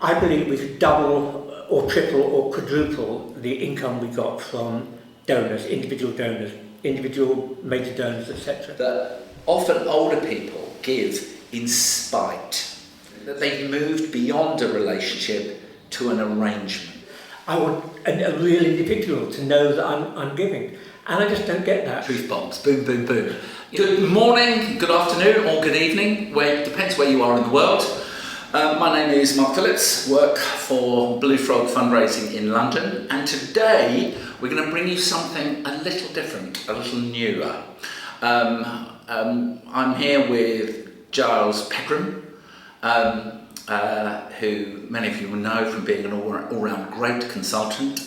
I believe we could double or triple or quadruple the income we got from donors, individual major donors, etc. That often older people give in spite, that they've moved beyond a relationship to an arrangement. I want a real individual to know that I'm giving, and I just don't get that. Truth bombs, boom, boom, boom. Good morning, good afternoon, or good evening, depends where you are in the world. My name is Mark Phillips, work for Blue Frog Fundraising in London, and today we're going to bring you something a little different, a little newer. I'm here with Giles Pegram, who many of you will know from being an all-round great consultant.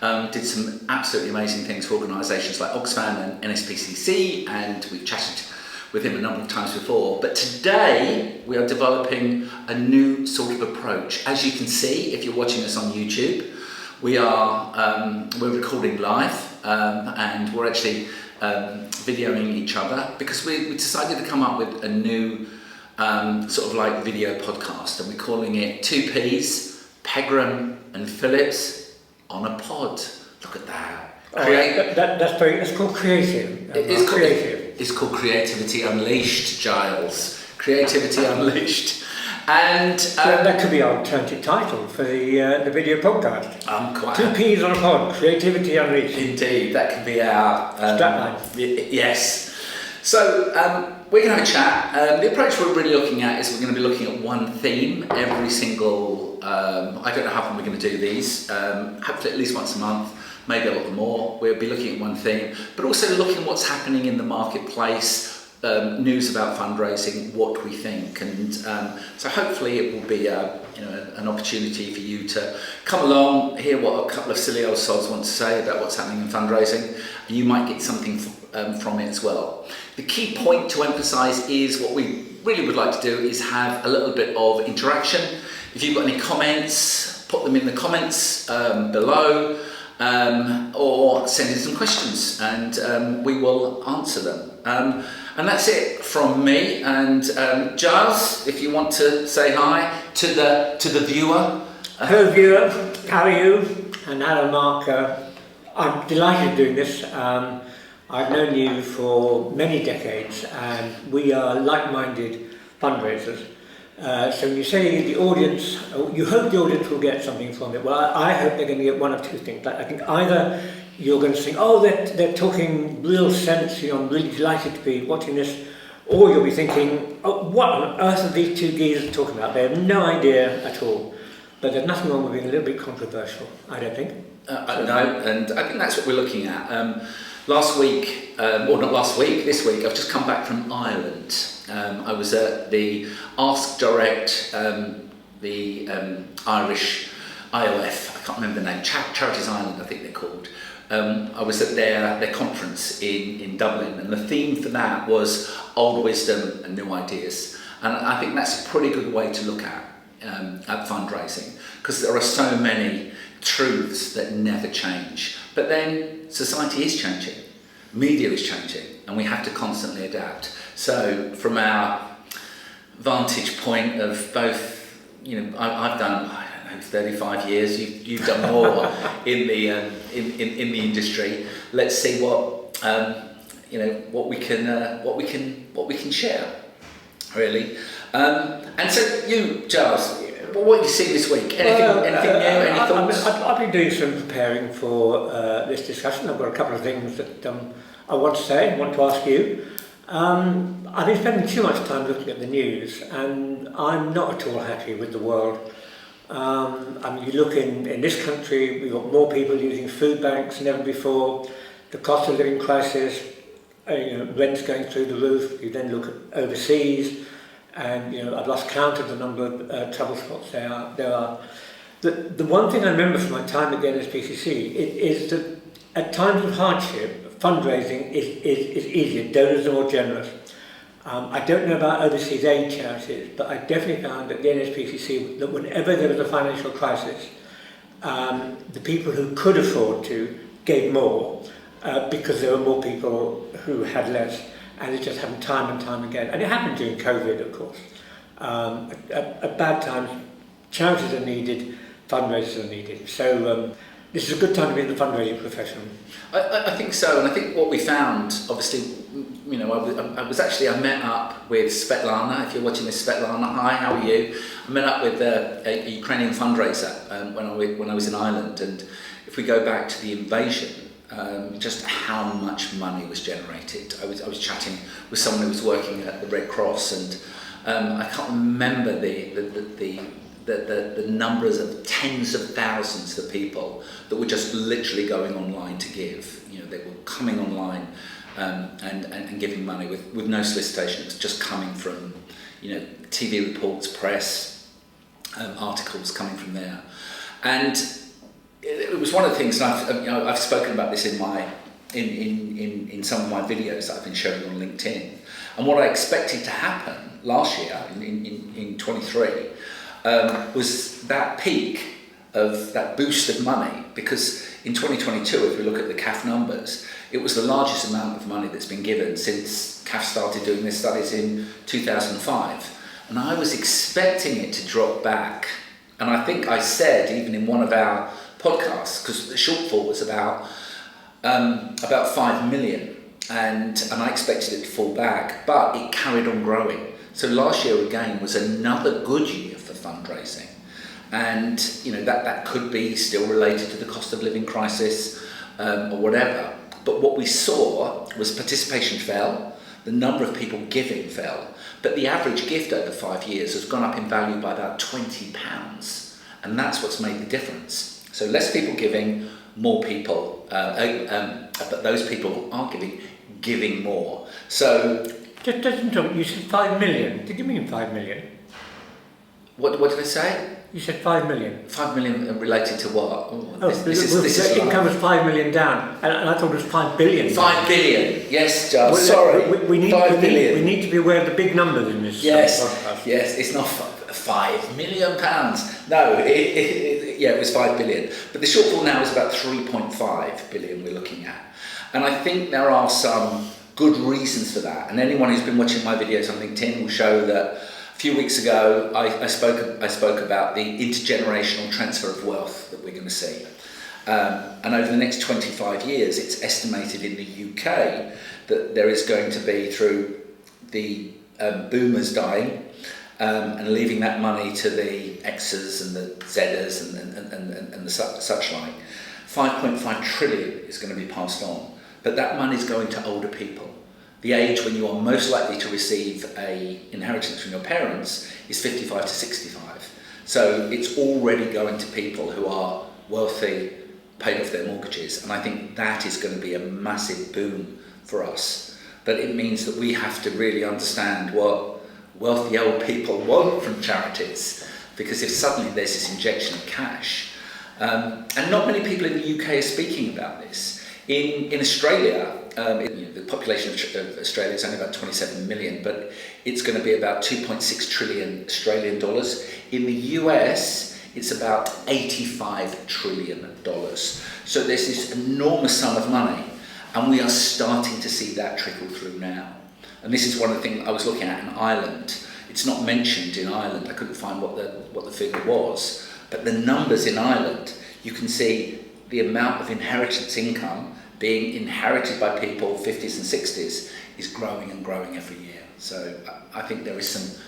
Did some absolutely amazing things for organisations like Oxfam and NSPCC, and we've chatted with him a number of times before. But today we are developing a new sort of approach. As you can see, if you're watching us on YouTube, we're recording live, and we're actually videoing each other because we decided to come up with a new sort of like video podcast, and we're calling it 2Ps, Pegram and Phillips on a pod. Look at that. That's called creative. It's called Creativity Unleashed, Giles. Creativity Unleashed. And that could be our alternative title for the video podcast. Quite 2Ps on a pod, Creativity Unleashed. Indeed, that could be our strapline. Yes. So we're going to have a chat. The approach we're really looking at is we're going to be looking at one theme every single. I don't know how often we're going to do these. Hopefully at least once a month, maybe a little more. We'll be looking at one theme, but also looking at what's happening in the marketplace, news about fundraising, what we think, and so hopefully it will be an opportunity for you to come along, hear what a couple of silly old sods want to say about what's happening in fundraising, and you might get something from it as well. The key point to emphasise is what we really would like to do is have a little bit of interaction. If you've got any comments, put them in the comments below, or send in some questions, and we will answer them. And that's it from me. And Giles, if you want to say hi to the viewer. Hello viewer, how are you? And hello Mark. I'm delighted doing this. I've known you for many decades, and we are like-minded fundraisers. So when you say the audience, you hope the audience will get something from it. Well, I hope they're going to get one of two things. I think either you're going to think, oh, they're talking real sense, I'm really delighted to be watching this, or you'll be thinking, oh, what on earth are these two geezers talking about? They have no idea at all. But there's nothing wrong with being a little bit controversial, I don't think. No, and I think that's what we're looking at. Last week, this week, I've just come back from Ireland. I was at the Ask Direct, the Irish IOF, I can't remember the name, Charities Ireland I think they're called. I was at their conference in Dublin, and the theme for that was old wisdom and new ideas. And I think that's a pretty good way to look at fundraising, because there are so many truths that never change. But then society is changing, media is changing, and we have to constantly adapt. So from our vantage point of both, I've done 35 years. You've done more in the industry. Let's see what we can share, really. And so you, Giles, what have you seen this week? Anything new? Any thoughts? I've been doing some preparing for this discussion. I've got a couple of things that I want to say and want to ask you. I've been spending too much time looking at the news, and I'm not at all happy with the world. You look in this country, we've got more people using food banks than ever before. The cost of living crisis, rents going through the roof. You then look at overseas, and I've lost count of the number of trouble spots there are. The one thing I remember from my time at the NSPCC is that at times of hardship, fundraising is easier. Donors are more generous. I don't know about overseas aid charities, but I definitely found at the NSPCC that whenever there was a financial crisis, the people who could afford to gave more because there were more people who had less, and it just happened time and time again. And it happened during COVID, of course. At bad times, charities are needed, fundraisers are needed. So this is a good time to be in the fundraising profession. I think so, and I think what we found, obviously, I met up with Svetlana. If you're watching this, Svetlana, hi, how are you? I met up with a Ukrainian fundraiser when I was in Ireland, and if we go back to the invasion, just how much money was generated. I was chatting with someone who was working at the Red Cross, and I can't remember the numbers of tens of thousands of people that were just literally going online to give. They were coming online and giving money with no solicitation. It was just coming from, TV reports, press, articles coming from there. And it was one of the things, and I've spoken about this in some of my videos that I've been showing on LinkedIn. And what I expected to happen last year in 23 was that peak of that boost of money, because in 2022, if we look at the CAF numbers, it was the largest amount of money that's been given since CAF started doing their studies in 2005. And I was expecting it to drop back. And I think I said, even in one of our podcasts, because the shortfall was about 5 million, and I expected it to fall back, but it carried on growing. So last year again was another good year for fundraising, and that could be still related to the cost of living crisis or whatever. But what we saw was participation fell, the number of people giving fell, but the average gift over 5 years has gone up in value by about £20, and that's what's made the difference. So less people giving, more people, but those people are giving more. So you said 5 million. Did you mean 5 million? What did I say? You said 5 million. 5 million related to what? The income was 5 million down, and I thought it was 5 billion. 5 billion. Yes, Giles. Sorry. We need 5 billion. We need to be aware of the big numbers in this. Yes. Yes. It's not £5 million. No. It was 5 billion. But the shortfall now is about 3.5 billion we're looking at, and I think there are some good reasons for that. And anyone who's been watching my videos on LinkedIn will show that. A few weeks ago, I spoke about the intergenerational transfer of wealth that we're going to see. And over the next 25 years, it's estimated in the UK that there is going to be, through the boomers dying and leaving that money to the Xers and the Zers and the such like, 5.5 trillion is going to be passed on. But that money is going to older people. The age when you are most likely to receive an inheritance from your parents is 55 to 65. So it's already going to people who are wealthy, paid off their mortgages, and I think that is going to be a massive boom for us. But it means that we have to really understand what wealthy old people want from charities, because if suddenly there's this injection of cash, and not many people in the UK are speaking about this. In Australia, the population of Australia is only about 27 million, but it's going to be about 2.6 trillion Australian dollars. In the US, it's about 85 trillion dollars. So there's this enormous sum of money, and we are starting to see that trickle through now. And this is one of the things I was looking at in Ireland. It's not mentioned in Ireland. I couldn't find what the figure was, but the numbers in Ireland, you can see the amount of inheritance income being inherited by people 50s and 60s is growing and growing every year. So I think there is some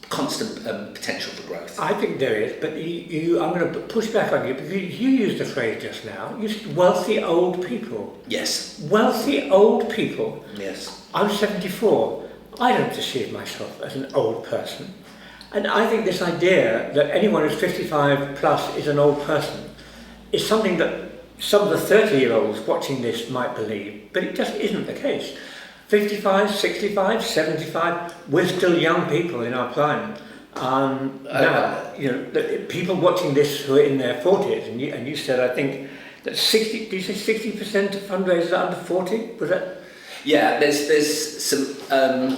constant potential for growth. I think there is, but I'm going to push back on you, because you used the phrase just now. You said wealthy old people. Yes. Wealthy old people. Yes. I'm 74. I don't perceive myself as an old person. And I think this idea that anyone who's 55 plus is an old person is something that some of the 30-year-olds watching this might believe, but it just isn't the case. 55, 65, 75, we're still young people in our prime. Now, the people watching this who are in their 40s, and you said, I think, that 60% of fundraisers are under 40? Was that? Yeah, there's some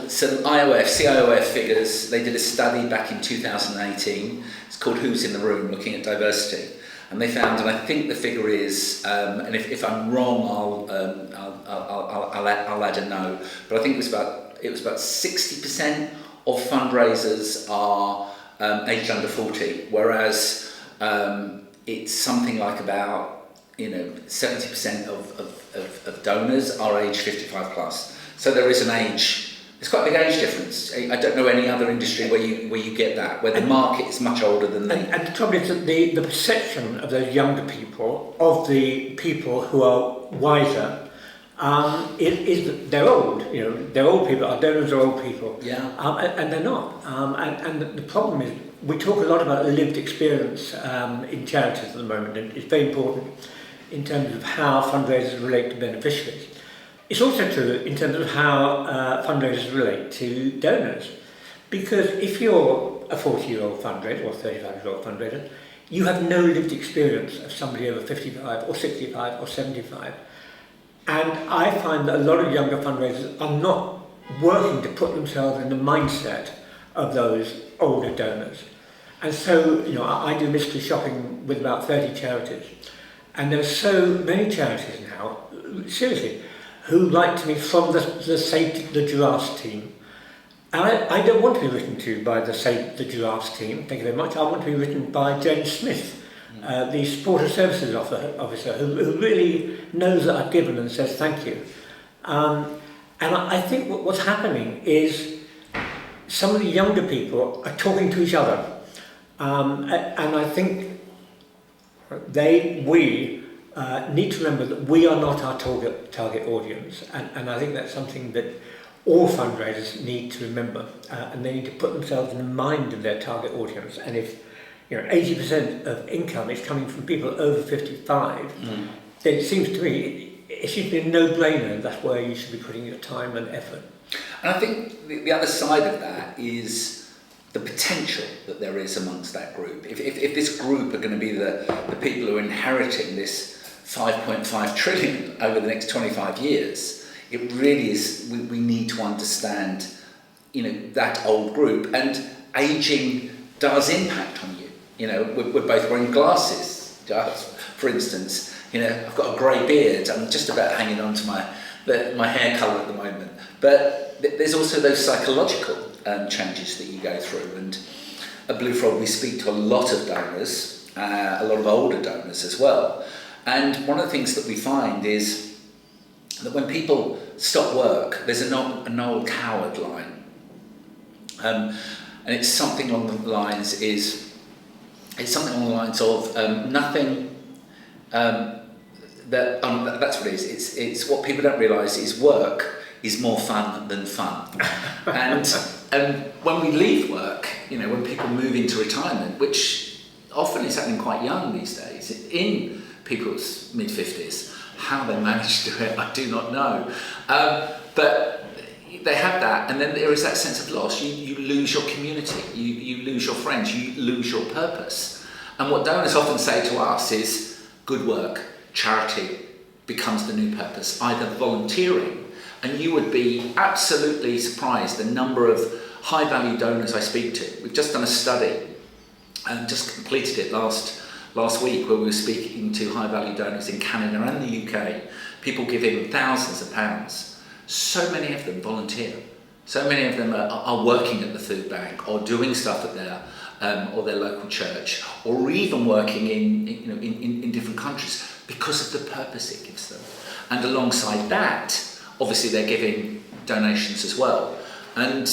CIOF figures. They did a study back in 2018. It's called Who's in the Room, looking at diversity. And they found, and I think the figure is, and if I'm wrong, I'll add a no. But I think it was about 60% of fundraisers are aged under 40, whereas it's something like about 70% of donors are aged 55 plus. So there is an age. It's quite a big age difference. I don't know any other industry where you get that, where the market is much older than the... And the trouble is that the perception of those younger people, of the people who are wiser, is that they're old. They're old people. Our donors are old people. Yeah. And they're not. And the problem is, we talk a lot about lived experience in charities at the moment, and it's very important in terms of how fundraisers relate to beneficiaries. It's also true in terms of how fundraisers relate to donors. Because if you're a 40-year-old fundraiser or 35-year-old fundraiser, you have no lived experience of somebody over 55 or 65 or 75. And I find that a lot of younger fundraisers are not working to put themselves in the mindset of those older donors. And so, I do mystery shopping with about 30 charities. And there are so many charities now, seriously, who write to me from the Save the Giraffes team. And I don't want to be written to by the Save the Giraffes team, thank you very much. I want to be written by James Smith, the supporter services officer, who really knows that I've given and says thank you. And I think what's happening is some of the younger people are talking to each other. And I think we need to remember that we are not our target audience, and I think that's something that all fundraisers need to remember, and they need to put themselves in the mind of their target audience. And if 80% of income is coming from people over 55, then it seems to me it should be a no-brainer. That's where you should be putting your time and effort. And I think the other side of that is the potential that there is amongst that group. If this group are going to be the people who are inheriting this 5.5 trillion over the next 25 years, it really is, we need to understand, that old group, and ageing does impact on you. We're both wearing glasses, Giles, for instance. I've got a grey beard, I'm just about hanging on to my hair colour at the moment. But there's also those psychological changes that you go through, and at Blue Frog we speak to a lot of donors, a lot of older donors as well. And one of the things that we find is that when people stop work, there's an old coward line, and it's something along the lines of nothing. That's what it is. It's what people don't realise is work is more fun than fun, and when we leave work, when people move into retirement, which often is happening quite young these days, in people's mid-50s. How they manage to do it, I do not know. But they have that, and then there is that sense of loss. You lose your community, you lose your friends, you lose your purpose. And what donors often say to us is, good work, charity becomes the new purpose, either volunteering, and you would be absolutely surprised the number of high-value donors I speak to. We've just done a study, and just completed it last week, where we were speaking to high-value donors in Canada and the UK, people giving thousands of pounds. So many of them volunteer. So many of them are working at the food bank, or doing stuff at their local church, or even working in different countries because of the purpose it gives them. And alongside that, obviously they're giving donations as well. And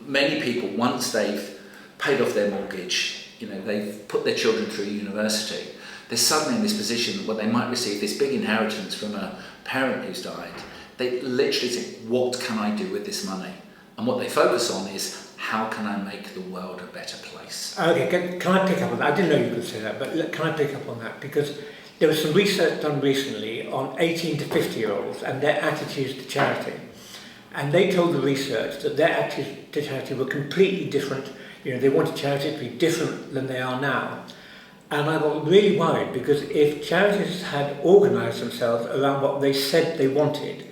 many people, once they've paid off their mortgage, they've put their children through university, they're suddenly in this position where they might receive this big inheritance from a parent who's died. They literally say, what can I do with this money? And what they focus on is, how can I make the world a better place? Okay, can I pick up on that? I didn't know you could say that, but can I pick up on that? Because there was some research done recently on 18 to 50-year-olds and their attitudes to charity. And they told the research that their attitudes to charity were completely different. They wanted charity to be different than they are now. And I got really worried, because if charities had organised themselves around what they said they wanted,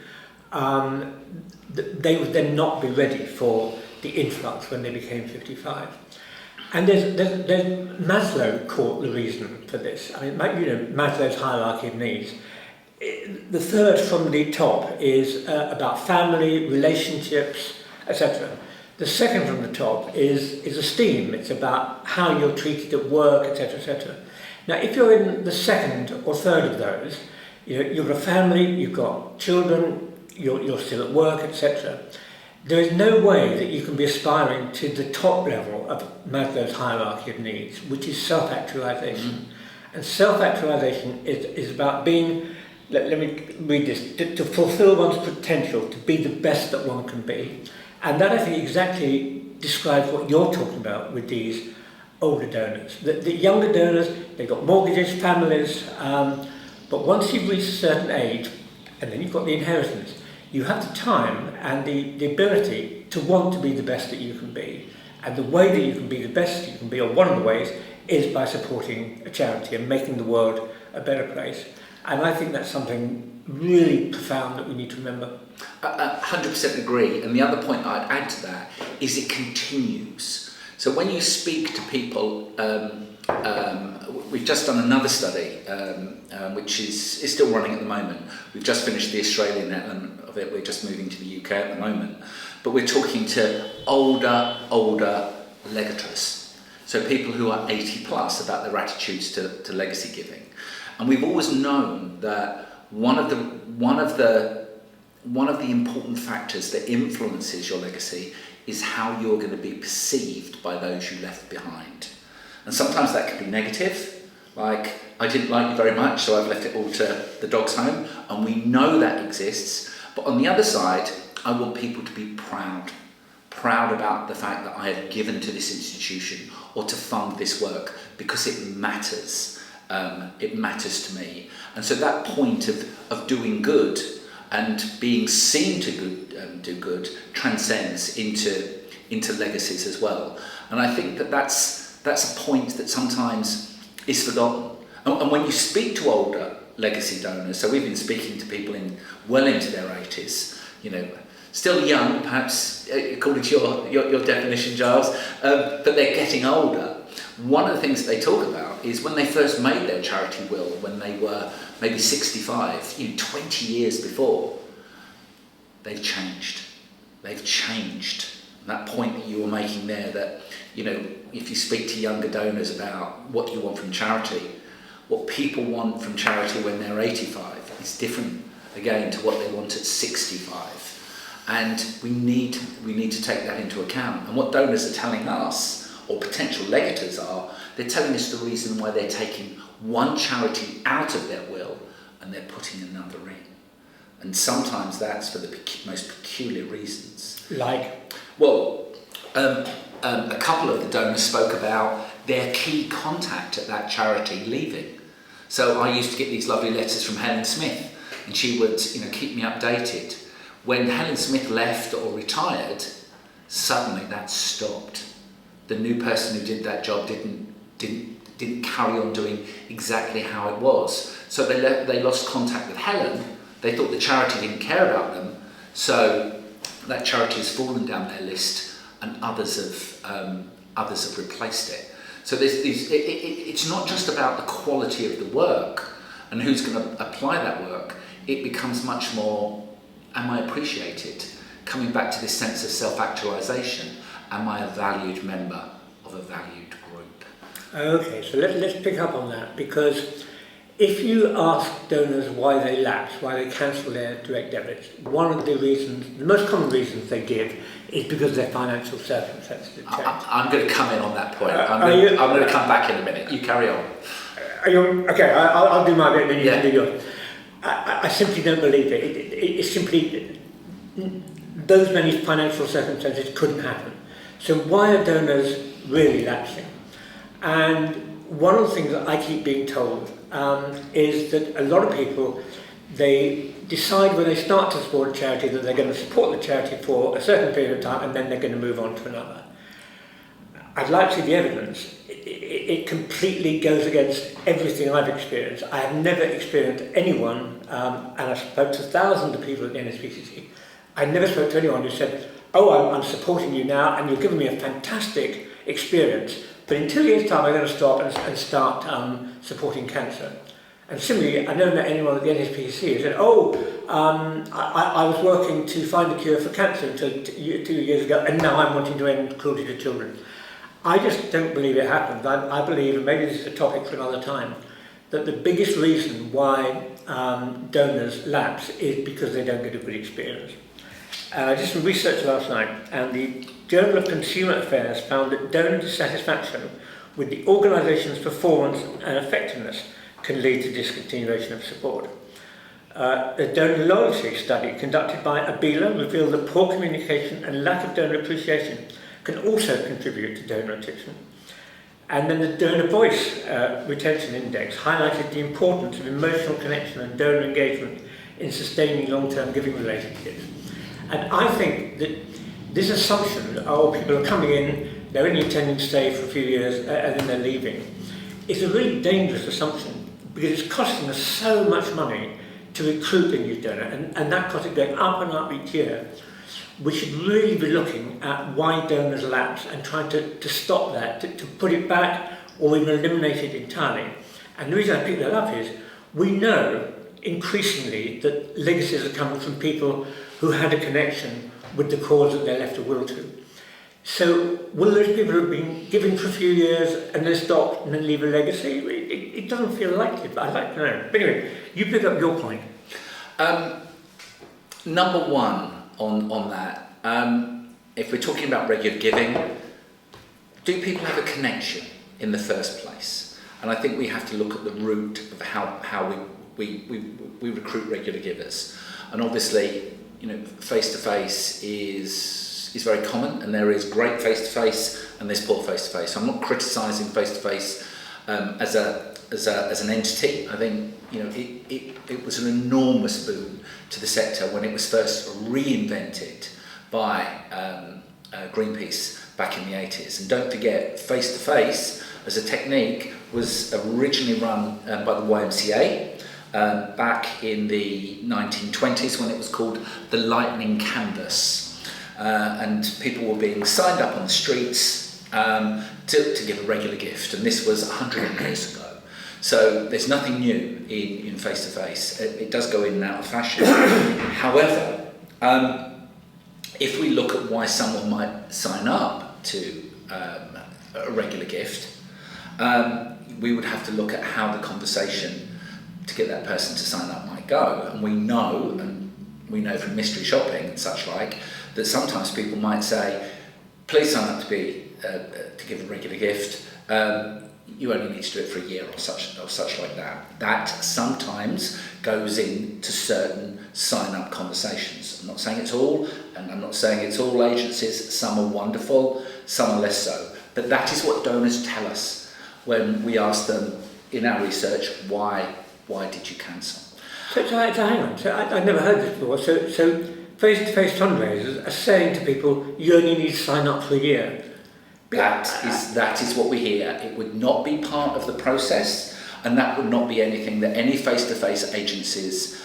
they would then not be ready for the influx when they became 55. And Maslow caught the reason for this. I mean, Maslow's hierarchy of needs. The third from the top is about family, relationships, etc. The second from the top is esteem. It's about how you're treated at work, etc., etc. Now, if you're in the second or third of those, you've got a family, you've got children, you're still at work, etc. There is no way that you can be aspiring to the top level of Maslow's hierarchy of needs, which is self-actualization. Mm-hmm. And self-actualization is about being, let me read this, to fulfill one's potential, to be the best that one can be. And that, I think, exactly describes what you're talking about with these older donors. The younger donors, they've got mortgages, families, but once you've reached a certain age, and then you've got the inheritance, you have the time and the ability to want to be the best that you can be. And the way that you can be the best you can be, or one of the ways, is by supporting a charity and making the world a better place. And I think that's something really profound that we need to remember. 100% agree. And the other point I'd add to that is it continues. So when you speak to people, we've just done another study, which is still running at the moment. We've just finished the Australian element of it. We're just moving to the UK at the moment. But we're talking to older legators. So people who are 80 plus about their attitudes to legacy giving. And we've always known that one of the important factors that influences your legacy is how you're going to be perceived by those you left behind. And sometimes that can be negative, like, I didn't like you very much, so I've left it all to the dog's home, and we know that exists. But on the other side, I want people to be proud about the fact that I have given to this institution or to fund this work, because it matters. It matters to me. And so that point of doing good and being seen to do good transcends into legacies as well. And I think that's a point that sometimes is forgotten. And when you speak to older legacy donors, so we've been speaking to people well into their 80s, still young, perhaps according to your definition, Giles, but they're getting older. One of the things that they talk about is when they first made their charity will, when they were maybe 65, 20 years before, they've changed. They've changed. And that point that you were making there, that, if you speak to younger donors about what you want from charity, what people want from charity when they're 85 is different, again, to what they want at 65. And we need to take that into account. And what donors are telling us, or potential legators are, they're telling us the reason why they're taking one charity out of their will and they're putting another in. And sometimes that's for the most peculiar reasons. Like? Well, a couple of the donors spoke about their key contact at that charity leaving. So I used to get these lovely letters from Helen Smith, and she would keep me updated. When Helen Smith left or retired, suddenly that stopped. The new person who did that job didn't carry on doing exactly how it was. So they lost contact with Helen. They thought the charity didn't care about them. So that charity has fallen down their list, and others have replaced it. So it's not just about the quality of the work and who's going to apply that work. It becomes much more, am I appreciated? Coming back to this sense of self-actualization. Am I a valued member of a valued group? Okay, so let's pick up on that, because if you ask donors why they lapse, why they cancel their direct debits, one of the most common reasons they give is because their financial circumstances have changed. I'm going to come in on that point. I'm going to come back in a minute. You carry on. Okay, I'll do my bit and then you can do yours. I simply don't believe it. It's simply, those many financial circumstances couldn't happen. So why are donors really lapsing? And one of the things that I keep being told is that a lot of people, they decide when they start to support a charity that they're going to support the charity for a certain period of time and then they're going to move on to another. I'd like to see the evidence. It completely goes against everything I've experienced. I have never experienced anyone, and I spoke to thousands of people at the NSPCC, I never spoke to anyone who said, oh, I'm supporting you now and you've given me a fantastic experience, but in 2 years' time I'm going to stop and start supporting cancer. And similarly, I never met anyone at the NHPC who said, I was working to find a cure for cancer until 2 years ago, and now I'm wanting to end cruelty to children. I just don't believe it happens. I believe, and maybe this is a topic for another time, that the biggest reason why donors lapse is because they don't get a good experience. I did some research last night, and the Journal of Consumer Affairs found that donor dissatisfaction with the organisation's performance and effectiveness can lead to discontinuation of support. The donor loyalty study conducted by Abela revealed that poor communication and lack of donor appreciation can also contribute to donor attrition. And then the donor voice retention index highlighted the importance of emotional connection and donor engagement in sustaining long-term giving relationships. And I think that this assumption that people are coming in, they're only intending to stay for a few years and then they're leaving, is a really dangerous assumption, because it's costing us so much money to recruit a new donor, and that cost is going up and up each year. We should really be looking at why donors lapse and trying to stop that, to put it back or even eliminate it entirely. And the reason I pick that up is we know increasingly that legacies are coming from people who had a connection with the cause that they left a will to. So will those people who have been giving for a few years and then stop and then leave a legacy? It doesn't feel likely, but I'd like to know. But anyway, you pick up your point. Number one on that, if we're talking about regular giving, do people have a connection in the first place? And I think we have to look at the root of how we recruit regular givers. And obviously, face-to-face is very common, and there is great face-to-face and there's poor face-to-face. So I'm not criticising face-to-face as an entity. I think it was an enormous boon to the sector when it was first reinvented by Greenpeace back in the 80s. And don't forget, face-to-face as a technique was originally run by the YMCA back in the 1920s, when it was called the Lightning Canvas. And people were being signed up on the streets to give a regular gift, and this was 100 years ago. So there's nothing new in face-to-face. It does go in and out of fashion. However, if we look at why someone might sign up to a regular gift, we would have to look at how the conversation to get that person to sign up might go. And we know from mystery shopping and such like, that sometimes people might say, please sign up to give a regular gift. You only need to do it for a year or such like that. That sometimes goes into certain sign-up conversations. I'm not saying it's all, and I'm not saying it's all agencies. Some are wonderful, some are less so. But that is what donors tell us when we ask them in our research, why did you cancel? So hang on, I never heard this before. So face-to-face fundraisers are saying to people, you only need to sign up for a year. That is what we hear. It would not be part of the process, and that would not be anything that any face-to-face agencies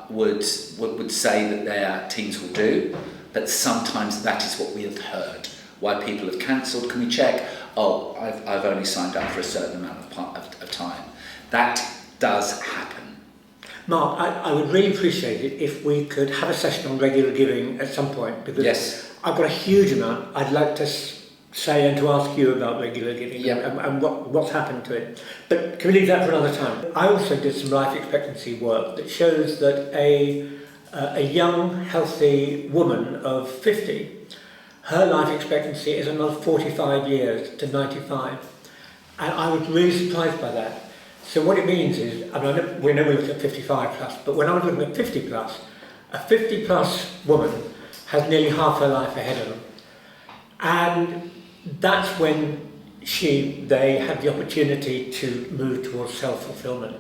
would say that their teams will do. But sometimes that is what we have heard. Why people have cancelled? Can we check? Oh, I've only signed up for a certain amount of time. That does happen. Mark, I would really appreciate it if we could have a session on regular giving at some point, because yes. I've got a huge amount I'd like to say and to ask you about regular giving and what's happened to it. But can we leave that for another time? I also did some life expectancy work that shows that a young, healthy woman of 50, her life expectancy is another 45 years to 95. And I was really surprised by that. So what it means is, we know we looked at 55 plus, but when I was looking at 50 plus, a 50 plus woman has nearly half her life ahead of them. And that's when they have the opportunity to move towards self-fulfillment.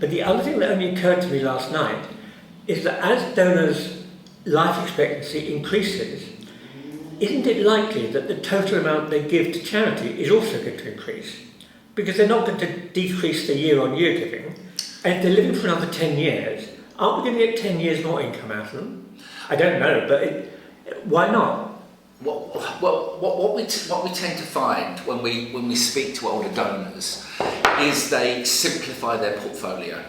But the other thing that only occurred to me last night is that as donors' life expectancy increases, isn't it likely that the total amount they give to charity is also going to increase? Because they're not going to decrease the year-on-year giving. And if they're living for another 10 years, aren't we going to get 10 years more income out of them? I don't know, but why not? Well, what we tend to find when we speak to older donors is they simplify their portfolio.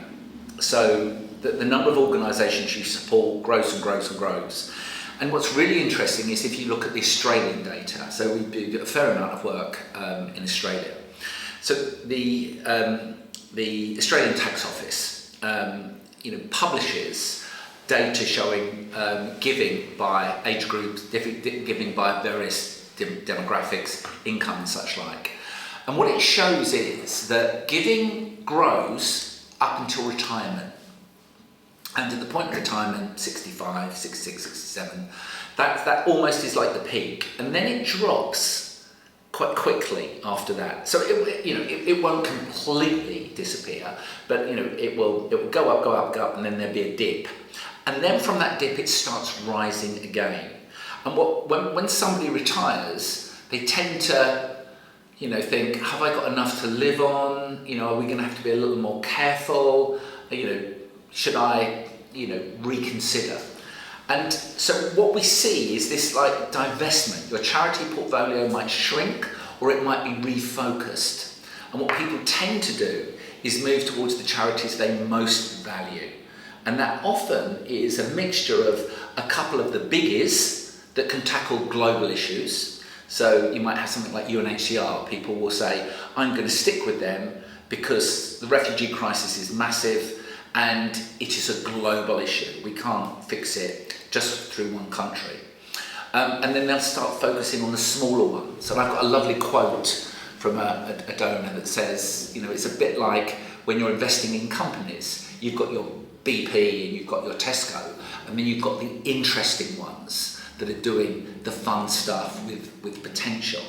So the number of organisations you support grows and grows and grows. And what's really interesting is if you look at the Australian data, so we do a fair amount of work in Australia. So the Australian Tax Office, publishes data showing giving by age groups, giving by various demographics, income and such like. And what it shows is that giving grows up until retirement. And at the point of retirement, 65, 66, 67, that almost is like the peak. And then it drops quite quickly after that. So it won't completely disappear, but it will go up, and then there'll be a dip. And then from that dip, it starts rising again. And when somebody retires, they tend to think, have I got enough to live on? Are we going to have to be a little more careful? Should I, reconsider? And so what we see is this like divestment. Your charity portfolio might shrink or it might be refocused. And what people tend to do is move towards the charities they most value. And that often is a mixture of a couple of the biggies that can tackle global issues. So you might have something like UNHCR. People will say, I'm going to stick with them because the refugee crisis is massive and it is a global issue. We can't fix it just through one country. And then they'll start focusing on the smaller ones. And I've got a lovely quote from a donor that says, it's a bit like when you're investing in companies, you've got your BP and you've got your Tesco, and then you've got the interesting ones that are doing the fun stuff with potential.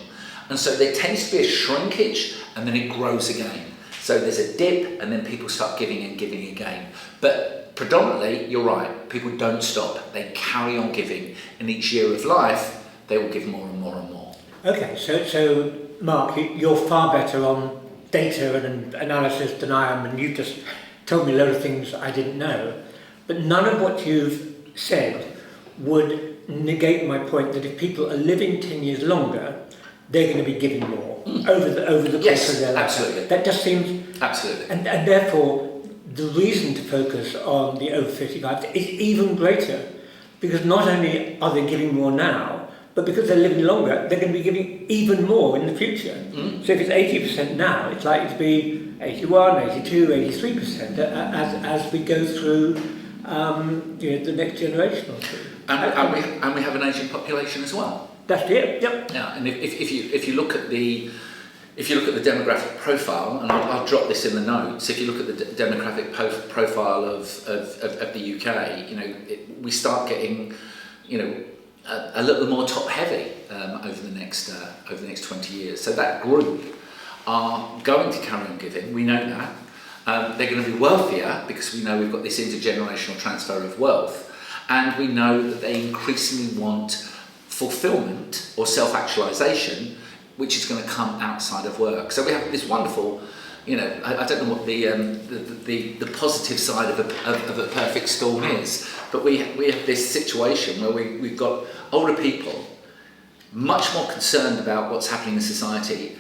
And so there tends to be a shrinkage and then it grows again. So there's a dip and then people start giving and giving again. But predominantly, you're right, people don't stop. They carry on giving, and each year of life, they will give more and more and more. Okay, so Mark, you're far better on data and analysis than I am, and you've just told me a load of things I didn't know. But none of what you've said would negate my point that if people are living 10 years longer, they're going to be giving more over the course of their life. Absolutely. That just seems... Absolutely. And therefore, the reason to focus on the over 55s is even greater, because not only are they giving more now, but because they're living longer, they're going to be giving even more in the future. So if it's 80% now, it's likely to be 81, 82, 83% as we go through the next generation or two. And we have an ageing population as well. That's it. Yep. Yeah, and if you look at the demographic profile, and I'll drop this in the notes. If you look at the demographic profile of the UK, we start getting, a little more top heavy over the next 20 years. So that group are going to carry on giving. We know that. They're going to be wealthier because we know we've got this intergenerational transfer of wealth, and we know that they increasingly want fulfillment or self-actualization, which is going to come outside of work. So we have this wonderful, I don't know what the positive side of a perfect storm is, but we have this situation where we've got older people much more concerned about what's happening in society,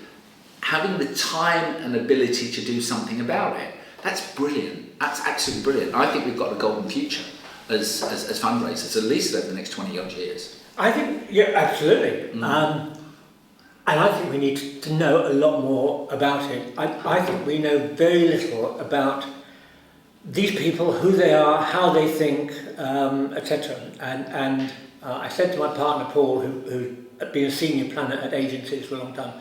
having the time and ability to do something about it. That's brilliant. That's absolutely brilliant. I think we've got a golden future as fundraisers, at least over the next 20 odd years. I think, yeah, absolutely. And I think we need to know a lot more about it. I think we know very little about these people, who they are, how they think, etc. And I said to my partner Paul, who's been a senior planner at agencies for a long time,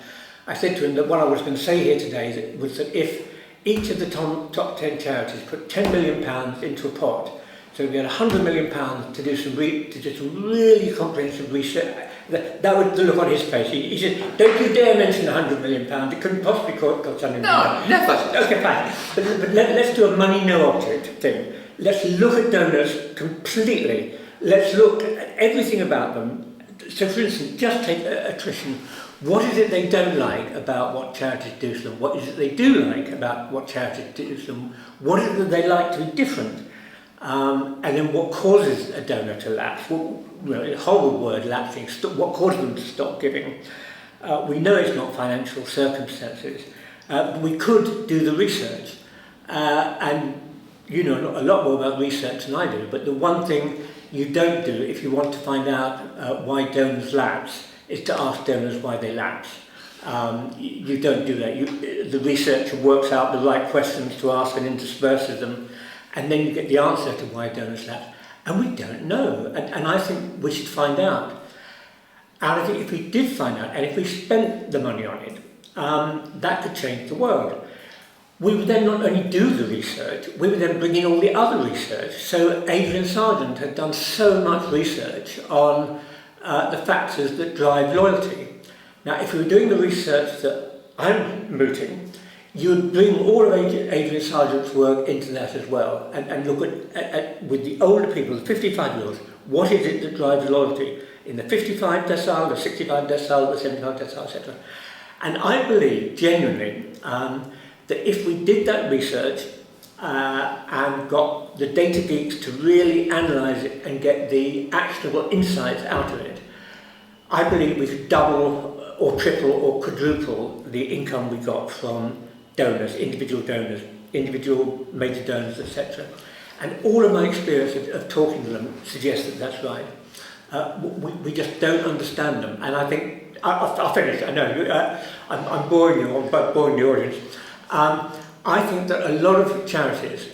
I said to him that what I was going to say here today was that if each of the top 10 charities put £10 million into a pot, so we had £100 million to do some really comprehensive research. That was the look on his face. He said, "Don't you dare mention £100 million. It couldn't possibly cost £100 million." No, never. Okay, fine. But let's do a money no object thing. Let's look at donors completely. Let's look at everything about them. So, for instance, just take attrition. What is it they don't like about what charities do to them? What is it they do like about what charities do to them? What is it that they like to be different? And then what causes a donor to lapse? The whole word lapsing, what causes them to stop giving? We know it's not financial circumstances. We could do the research, and you know a lot more about research than I do, but the one thing you don't do if you want to find out why donors lapse is to ask donors why they lapse. You don't do that. The researcher works out the right questions to ask and intersperses them, and then you get the answer to why donors lapse. And we don't know, and I think we should find out. And I think if we did find out, and if we spent the money on it, that could change the world. We would then not only do the research, we would then bring in all the other research. So Adrian Sargent had done so much research on the factors that drive loyalty. Now, if we were doing the research that I'm mooting, you would bring all of Adrian Sargent's work into that as well, and look at with the older people, the 55-year-olds, what is it that drives loyalty in the 55 decile, the 65 decile, the 75 decile, etc. And I believe, genuinely, that if we did that research and got the data geeks to really analyse it and get the actionable insights out of it, I believe we could double or triple or quadruple the income we got from donors, individual major donors, etc. And all of my experience of talking to them suggests that that's right. We just don't understand them, and I think I'll finish. I know I'm boring you, I'm boring the audience. I think that a lot of charities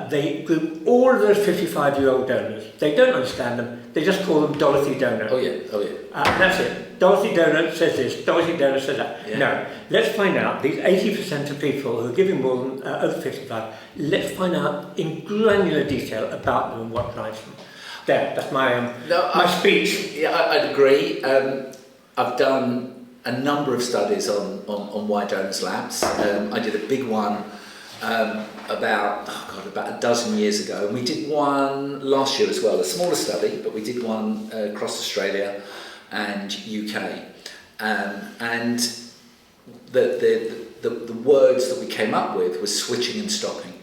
they group all of those 55-year-old donors. They don't understand them. They just call them Dorothy donor. Oh yeah. And that's it. Dorothy donor says this. Dorothy donor says that. Yeah. No. Let's find out. These 80% of people who are giving more than over 55. Let's find out in granular detail about them and what drives them. There. That's my my speech. Yeah, I'd agree. I've done a number of studies on why donors lapse. I did a big one about a dozen years ago, and we did one last year as well, a smaller study, but we did one across Australia and UK, and the words that we came up with was switching and stopping.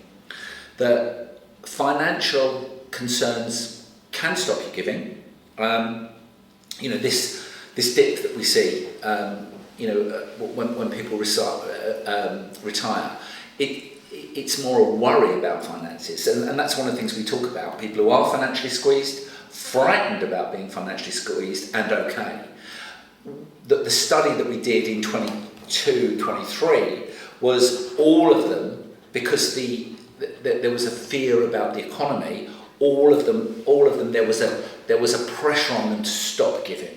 That financial concerns can stop you giving. This dip that we see, when people retire, it's more a worry about finances, and that's one of the things we talk about. People who are financially squeezed, frightened about being financially squeezed, and okay. The study that we did in 22-23 was all of them, because there was a fear about the economy. All of them. There was a pressure on them to stop giving.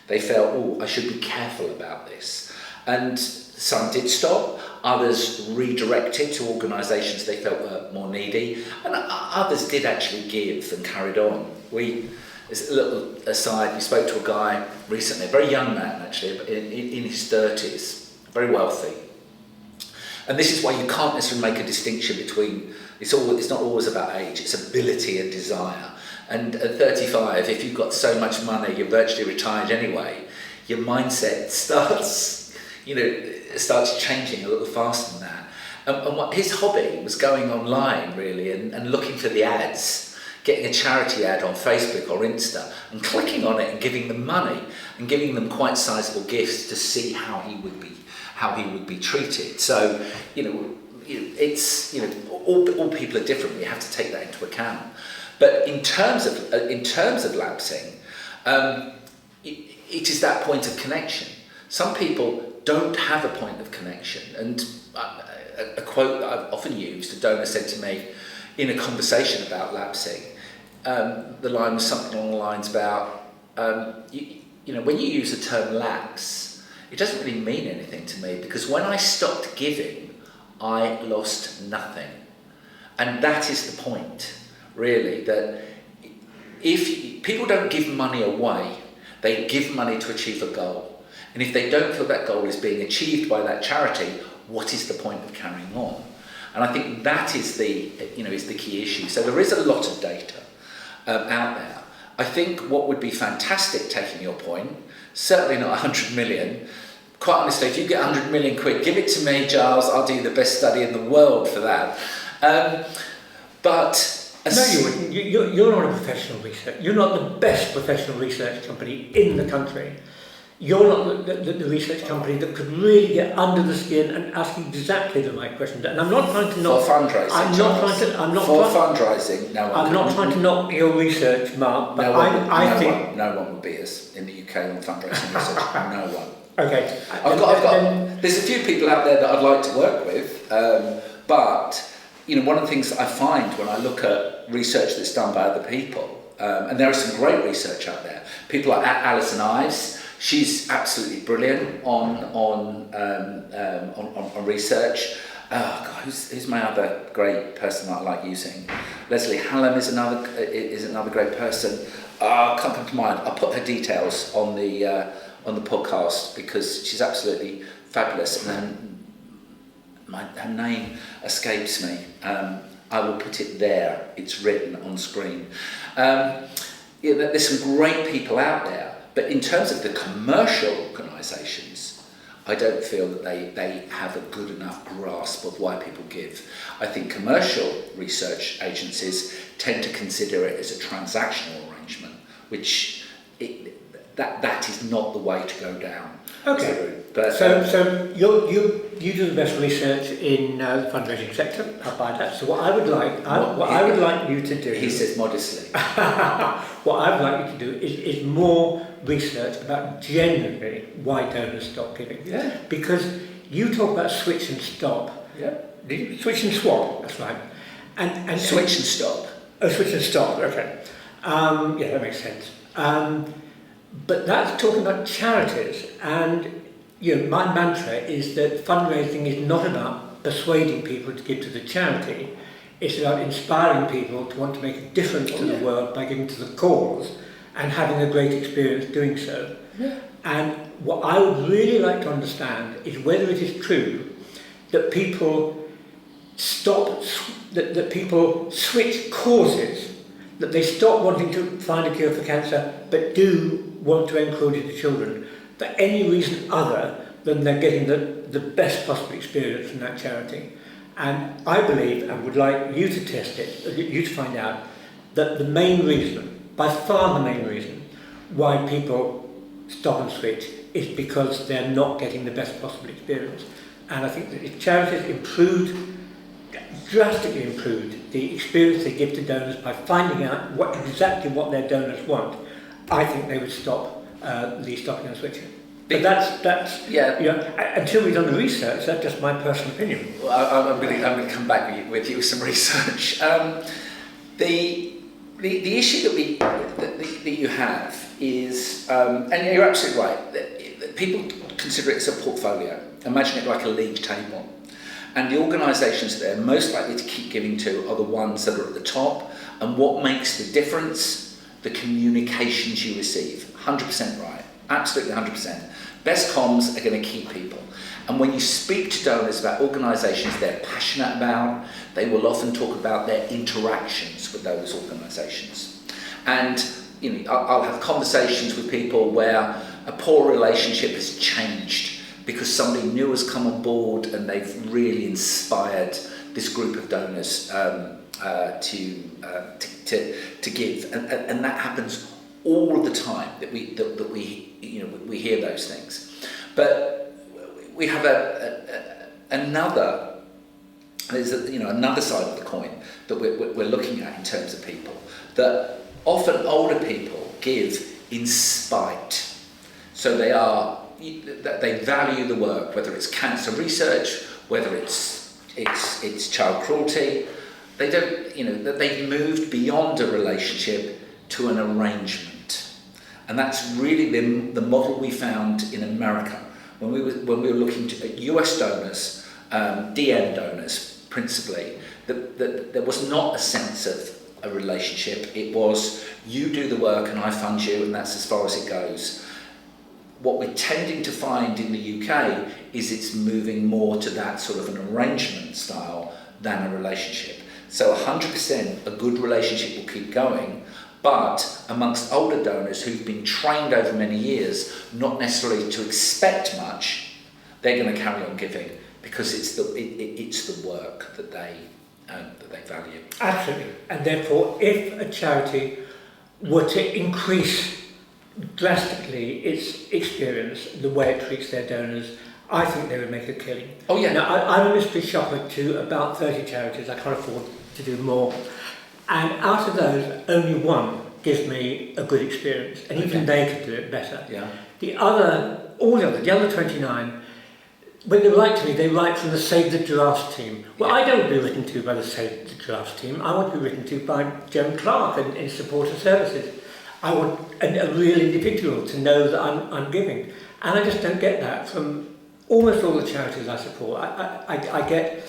They felt, oh, I should be careful about this. And some did stop, others redirected to organisations they felt were more needy, and others did actually give and carried on. As a little aside, we spoke to a guy recently, a very young man actually, in his 30s, very wealthy. And this is why you can't necessarily make a distinction between, it's not always about age, it's ability and desire. And at 35, if you've got so much money, you're virtually retired anyway, your mindset starts changing a little faster than that. And what his hobby was going online really and looking for the ads, getting a charity ad on Facebook or Insta and clicking on it and giving them money and giving them quite sizable gifts to see how he would be treated. So, it's all people are different. We have to take that into account. But in terms of lapsing, it is that point of connection. Some people don't have a point of connection, and a quote that I've often used, a donor said to me in a conversation about lapsing, the line was something along the lines about, when you use the term lapse, it doesn't really mean anything to me, because when I stopped giving, I lost nothing. And that is the point, really, that if people don't give money away, they give money to achieve a goal. And if they don't feel that goal is being achieved by that charity, what is the point of carrying on? And I think that is the key issue. So there is a lot of data out there. I think what would be fantastic, taking your point, certainly not 100 million. Quite honestly, if you get 100 million quid, give it to me, Giles. I'll do the best study in the world for that. No, you wouldn't. You're not a professional researcher. You're not the best professional research company in the country. you're not the research company that could really get under the skin and ask exactly the right questions. And I'm not trying to knock. For fundraising, fundraising. No one. I'm not trying to knock your research, Mark. But I think no one would beat us in the UK on fundraising research. No one. Okay. There's a few people out there that I'd like to work with, but one of the things that I find when I look at research that's done by other people, and there is some great research out there. People like Alison Ives. She's absolutely brilliant on research. Oh God, who's my other great person that I like using? Leslie Hallam is another great person. Can't come to mind. I'll put her details on the podcast because she's absolutely fabulous. And then her name escapes me. I will put it there. It's written on screen. There's some great people out there. But in terms of the commercial organisations, I don't feel that they have a good enough grasp of why people give. I think commercial research agencies tend to consider it as a transactional arrangement, which that is not the way to go down. Okay. But, so you do the best research in the fundraising sector. I'll buy that. So what I would like you to do. He says modestly. What I would like you to do is more research about generally why donors stop giving. Yeah. Because you talk about switch and stop. Yeah. Switch and swap. That's right. And switch and stop. Oh, switch and stop. Okay. Yeah, that makes sense. But that's talking about charities, and my mantra is that fundraising is not about persuading people to give to the charity. It's about inspiring people to want to make a difference to the world by giving to the cause and having a great experience doing so. Yeah. And what I would really like to understand is whether it is true that people that people switch causes, that they stop wanting to find a cure for cancer but do want to end cruelty to children for any reason other than they're getting the best possible experience from that charity. And I believe, and would like you to test it, you to find out, that the main reason, by far the main reason, why people stop and switch is because they're not getting the best possible experience. And I think that if charities drastically improved the experience they give to donors by finding out exactly what their donors want, I think they would stop the stopping and switching. But that's until we've done the research, that's just my personal opinion. Well, I'm going to come back with you with some research. The issue that you have is, and you're absolutely right, that people consider it as a portfolio. Imagine it like a league table. And the organisations that they're most likely to keep giving to are the ones that are at the top. And what makes the difference? The communications you receive. 100% right. Absolutely 100%. Best comms are going to keep people. And when you speak to donors about organisations they're passionate about, they will often talk about their interactions with those organisations. And I'll have conversations with people where a poor relationship has changed because somebody new has come on board and they've really inspired this group of donors to give, and that happens all the time that we hear those things. But we have another side of the coin that we're looking at in terms of people, that often older people give in spite. So they value the work, whether it's cancer research, whether it's child cruelty. They don't, that they've moved beyond a relationship to an arrangement, and that's really the model we found in America when we were looking at US donors, DM donors principally. That there was not a sense of a relationship. It was you do the work and I fund you, and that's as far as it goes. What we're tending to find in the UK is it's moving more to that sort of an arrangement style than a relationship. So 100% a good relationship will keep going, but amongst older donors who've been trained over many years not necessarily to expect much, they're going to carry on giving because it's the work that they value. Absolutely. And therefore, if a charity were to increase drastically its experience, the way it treats their donors, I think they would make a killing. Oh yeah. Now, I'm a mystery shopper to about 30 charities. I can't afford to do more. And out of those, only one gives me a good experience, and even they could do it better. Yeah. The other 29, when they write to me, they write from the Save the Giraffes team. Well, I don't want to be written to by the Save the Giraffes team. I want to be written to by Joan Clark in supporter services. I want a real individual to know that I'm giving. And I just don't get that from almost all the charities I support. I get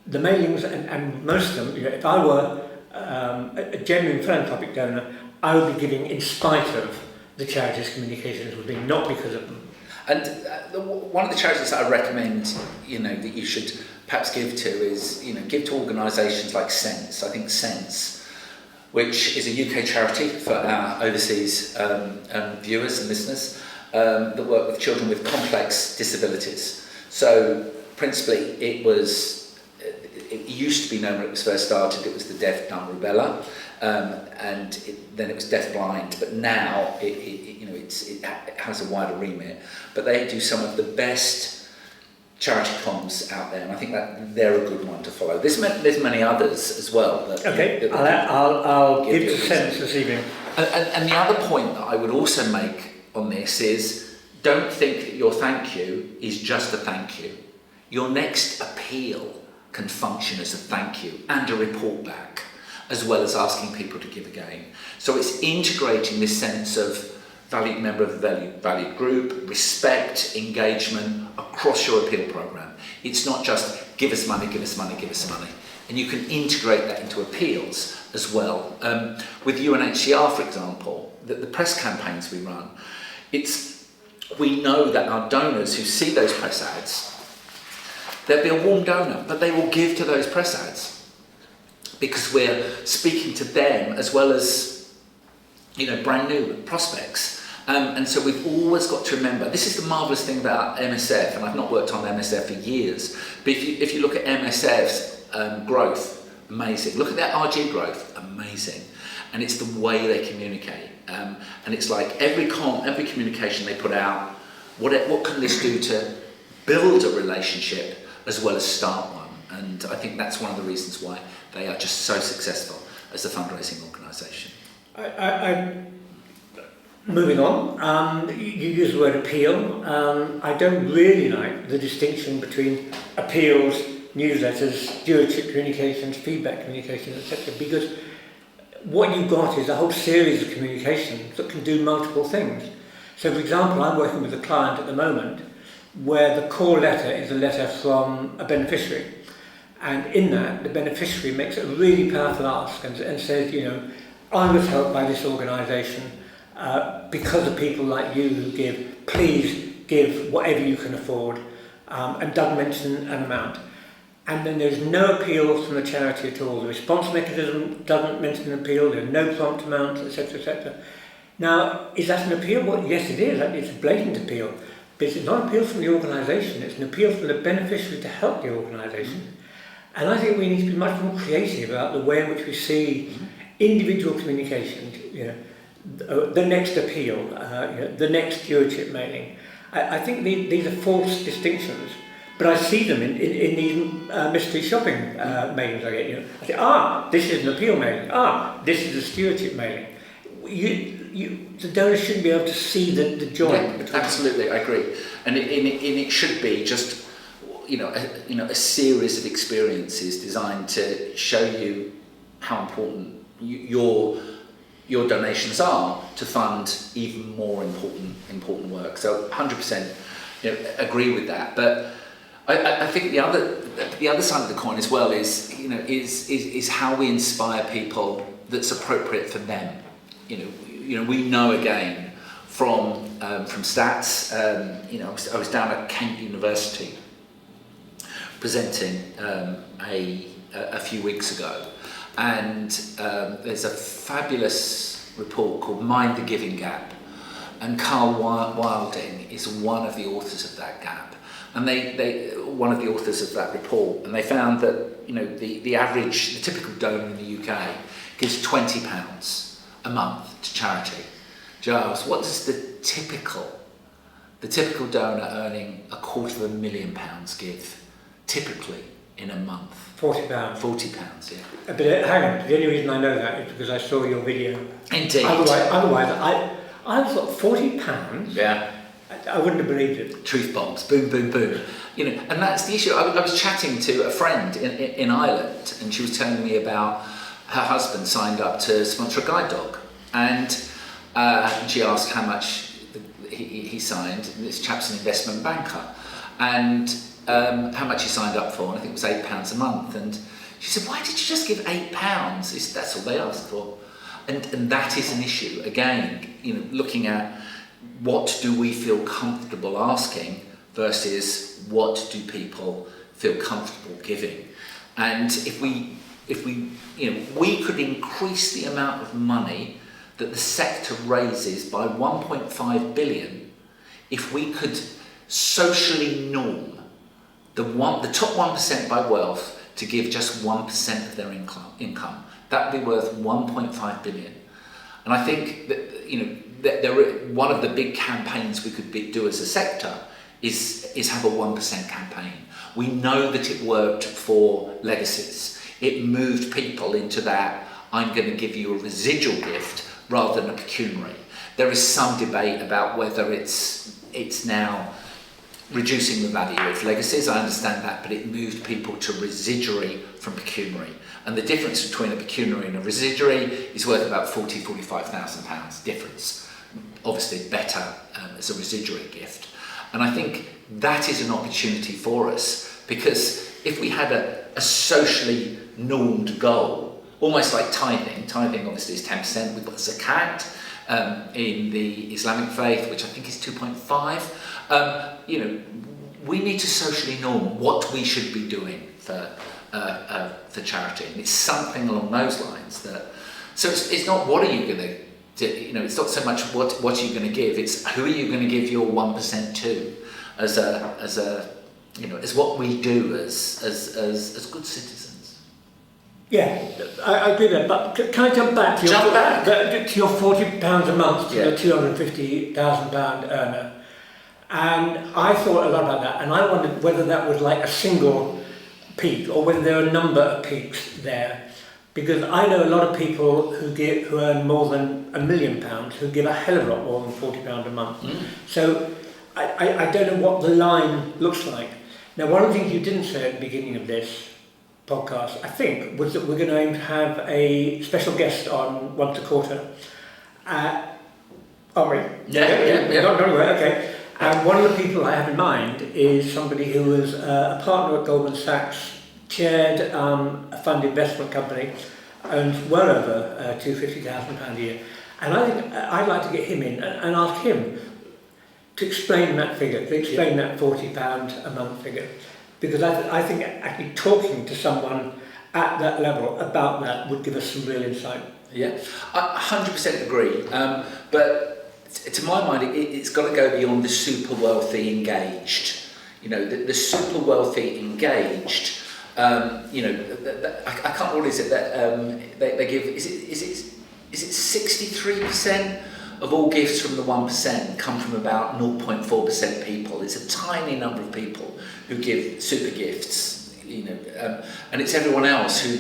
the mailings, and most of them, if I were a genuine philanthropic donor, I would be giving in spite of the charities' communications with me, not because of them. And one of the charities that I recommend, that you should perhaps give to is, give to organisations like Sense. I think Sense, which is a UK charity for our overseas viewers and listeners, that work with children with complex disabilities. So principally, it used to be known when it was first started, it was the deaf, dumb, rubella, and then it was deaf, blind, but now it has a wider remit. But they do some of the best charity comms out there, and I think that they're a good one to follow. There's many others as well. I'll give to Sense this evening. And the other point that I would also make on this is, don't think that your thank you is just a thank you. Your next appeal can function as a thank you and a report back, as well as asking people to give again. So it's integrating this sense of valued member of the valued group, respect, engagement across your appeal programme. It's not just give us money, give us money, give us money. And you can integrate that into appeals as well. With UNHCR, for example, the press campaigns we run, we know that our donors who see those press ads, they'll be a warm donor, but they will give to those press ads because we're speaking to them as well as, brand new prospects. And so we've always got to remember, this is the marvellous thing about MSF, and I've not worked on MSF for years, but if you look at MSF's growth, amazing. Look at their RG growth, amazing. And it's the way they communicate. And it's like every communication they put out, what can this do to build a relationship as well as start one? And I think that's one of the reasons why they are just so successful as a fundraising organisation. Moving on, you use the word appeal. I don't really like the distinction between appeals, newsletters, stewardship communications, feedback communications, etc. Because what you've got is a whole series of communications that can do multiple things. So, for example, I'm working with a client at the moment where the core letter is a letter from a beneficiary. And in that, the beneficiary makes a really powerful ask and says, I was helped by this organisation because of people like you who give. Please give whatever you can afford, and doesn't mention an amount. And then there's no appeal from the charity at all. The response mechanism doesn't mention an appeal, there are no prompt amounts, etc., etc. Now, is that an appeal? Well, yes it is, it's a blatant appeal. But it's not an appeal from the organisation, it's an appeal from the beneficiary to help the organisation. And I think we need to be much more creative about the way in which we see individual communications, the next appeal, the next stewardship mailing. I think these are false distinctions. But I see them in these mystery shopping mailings I get. I say, this is an appeal mailing. This is a stewardship mailing. The donor shouldn't be able to see the joint between. Absolutely, I agree. And it should be just, a series of experiences designed to show you how important your donations are to fund even more important work. So 100%, agree with that. But I think the other side of the coin as well is how we inspire people that's appropriate for them. We know again from stats. I was down at Kent University presenting a few weeks ago, and there's a fabulous report called Mind the Giving Gap, and Carl Wilding is one of the authors of that gap. And they one of the authors of that report, and they found that the typical donor in the UK gives £20 a month to charity. Giles, what does the typical donor earning £250,000 give typically in a month? £40. £40, yeah. But hang on, the only reason I know that is because I saw your video. Indeed. Otherwise I thought £40. Yeah. I wouldn't have believed it. Truth bombs, boom, boom, boom. And that's the issue. I was chatting to a friend in Ireland, and she was telling me about her husband signed up to sponsor a guide dog, and she asked how much he signed. This chap's an investment banker, and how much he signed up for, and I think it was £8 a month. And she said, "Why did you just give £8? That's all they asked for." And that is an issue. Again, looking at what do we feel comfortable asking versus what do people feel comfortable giving. And if we could increase the amount of money that the sector raises by 1.5 billion, if we could socially norm the top 1% by wealth to give just 1% of their income, that would be worth 1.5 billion. And I think that one of the big campaigns we could do as a sector is have a 1% campaign. We know that it worked for legacies. It moved people into that, I'm going to give you a residual gift rather than a pecuniary. There is some debate about whether it's now reducing the value of legacies. I understand that, but it moved people to residuary from pecuniary. And the difference between a pecuniary and a residuary is worth about £40,000-45,000 difference. Obviously better as a residuary gift. And I think that is an opportunity for us, because if we had a socially normed goal, almost like tithing obviously is 10%, we've got zakat in the Islamic faith, which I think is 2.5. We need to socially norm what we should be doing for charity, and it's something along those lines. So it's not what are you going to do, it's not so much what are you going to give, it's who are you going to give your 1% to, as what we do as good citizens. Yeah, I agree with that. But can I jump back to your £40 a month to the £250,000 earner? And I thought a lot about that, and I wondered whether that was like a single peak or whether there are a number of peaks there, because I know a lot of people who earn more than £1 million who give a hell of a lot more than £40 a month. So I don't know what the line looks like. Now, one of the things you didn't say at the beginning of this podcast, I think, was that we're going to have a special guest on once a quarter. Are we? Yeah. Not right, okay. And one of the people I have in mind is somebody who was a partner at Goldman Sachs, chaired a fund investment company, owns well over £250,000 a year. And I think I'd like to get him in and ask him to explain that figure, to explain that £40 a month figure. Because I think actually talking to someone at that level about that would give us some real insight. Yeah, I 100% agree. But to my mind, it's got to go beyond the super wealthy engaged. The super wealthy engaged. I can't remember what is it that they give. Is it 63% of all gifts from the 1% come from about 0.4% people? It's a tiny number of people who give super gifts. And it's everyone else who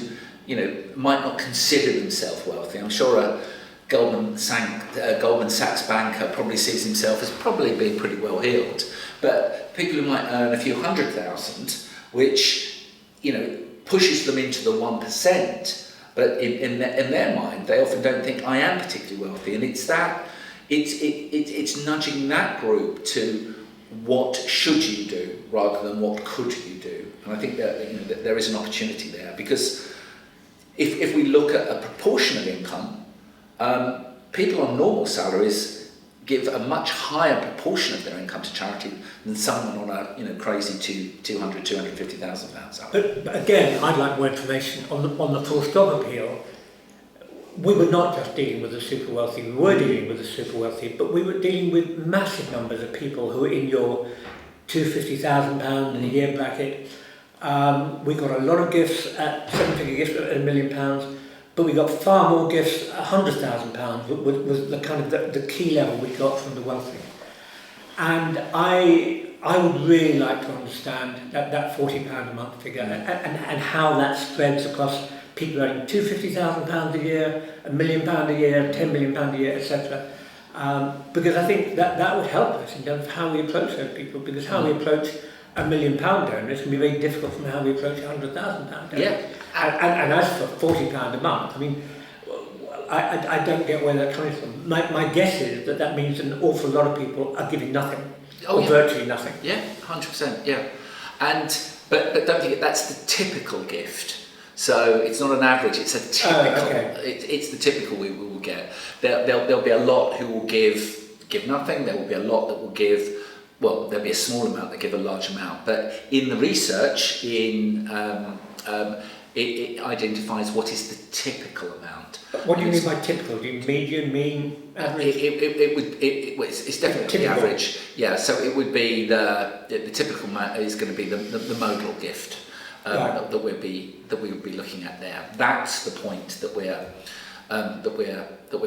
might not consider themselves wealthy. I'm sure a Goldman Sachs banker probably sees himself as probably being pretty well heeled, but people who might earn a few 100,000, which pushes them into the 1%, but in their mind they often don't think I am particularly wealthy, and it's nudging that group to what should you do rather than what could you do. And I think that there is an opportunity there, because if we look at a proportion of income, people on normal salaries give a much higher proportion of their income to charity than someone on a crazy £250,000 salary. But again, I'd like more information on the full stop appeal. We were not just dealing with the super wealthy, we were dealing with the super wealthy, but we were dealing with massive numbers of people who are in your £250,000 in a year bracket. We got a lot of gifts at 7-figure gifts at £1 million. but we got far more gifts. £100,000 was the kind of the key level we got from the wealthy. And I would really like to understand that £40 a month figure and how that spreads across people earning £250,000 a year, £1 million a year, £10 million a year, etc. Because I think that would help us in terms of how we approach those people, because how we approach £1 million donor is going to be very difficult from how we approach £100,000 donor. Yeah. And as for £40 a month, I mean, I don't get where that comes from. My guess is that means an awful lot of people are giving nothing, virtually nothing. Yeah, 100%. Yeah, but don't forget that's the typical gift. So it's not an average; it's a typical. It's the typical we will get. There'll be a lot who will give nothing. There will be a lot that will give. Well, there'll be a small amount that give a large amount. But in the research, it identifies what is the typical amount. What do you mean by typical? Do you mean median, mean, average? It's definitely the average. Yeah, so it would be the typical amount is going to be the modal gift that we would be looking at there. That's the point that we're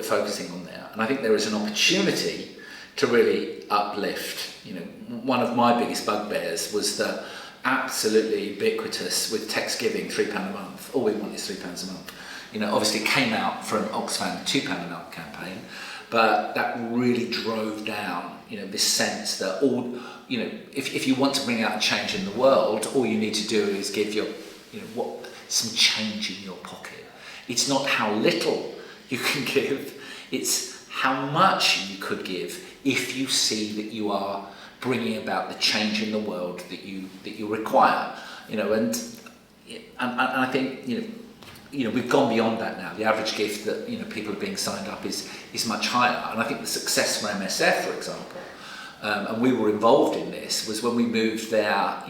focusing on there. And I think there is an opportunity to really uplift. You know, one of my biggest bugbears was the absolutely ubiquitous with text giving £3 a month. All we want is £3 a month. You know, obviously it came out from Oxfam £2 a month campaign, but that really drove down, you know, this sense that all, you know, if you want to bring out a change in the world, all you need to do is give some change in your pocket. It's not how little you can give, it's how much you could give if you see that you are bringing about the change in the world that you require, you know, and I think you know we've gone beyond that now. The average gift that people are being signed up is much higher, and I think the success for MSF, for example, and we were involved in this, was when we moved their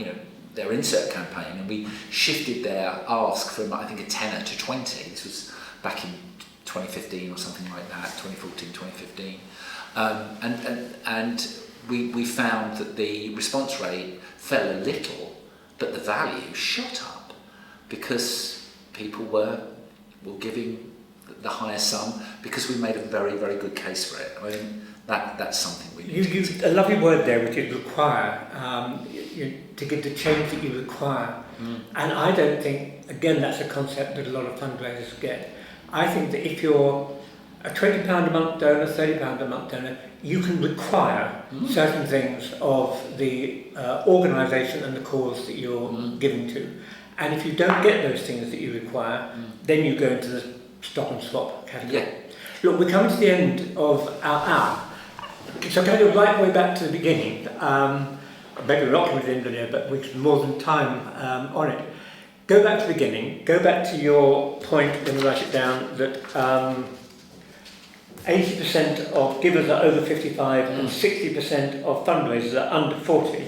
insert campaign and we shifted their ask from I think a tenner to 20. This was back in 2015 or something like that, 2014, 2015, and we found that the response rate fell a little, but the value shot up because people were giving the higher sum because we made a very, very good case for it. I think that's something we need to use a lovely word there, which is require, to get the change that you require. And I don't think, again, that's a concept that a lot of fundraisers get. I think that if you're a £20 a month donor, £30 a month donor, you can require certain things of the organisation and the cause that you're giving to. And if you don't get those things that you require, then you go into the stop and swap category. Yeah. Look, we're coming to the end of our hour. So I'm going to go right way back to the beginning. Maybe we're not coming to the end of it, but we've more than time on it. Go back to the beginning. Go back to your point when you write it down that 80% of givers are over 55 and 60% of fundraisers are under 40.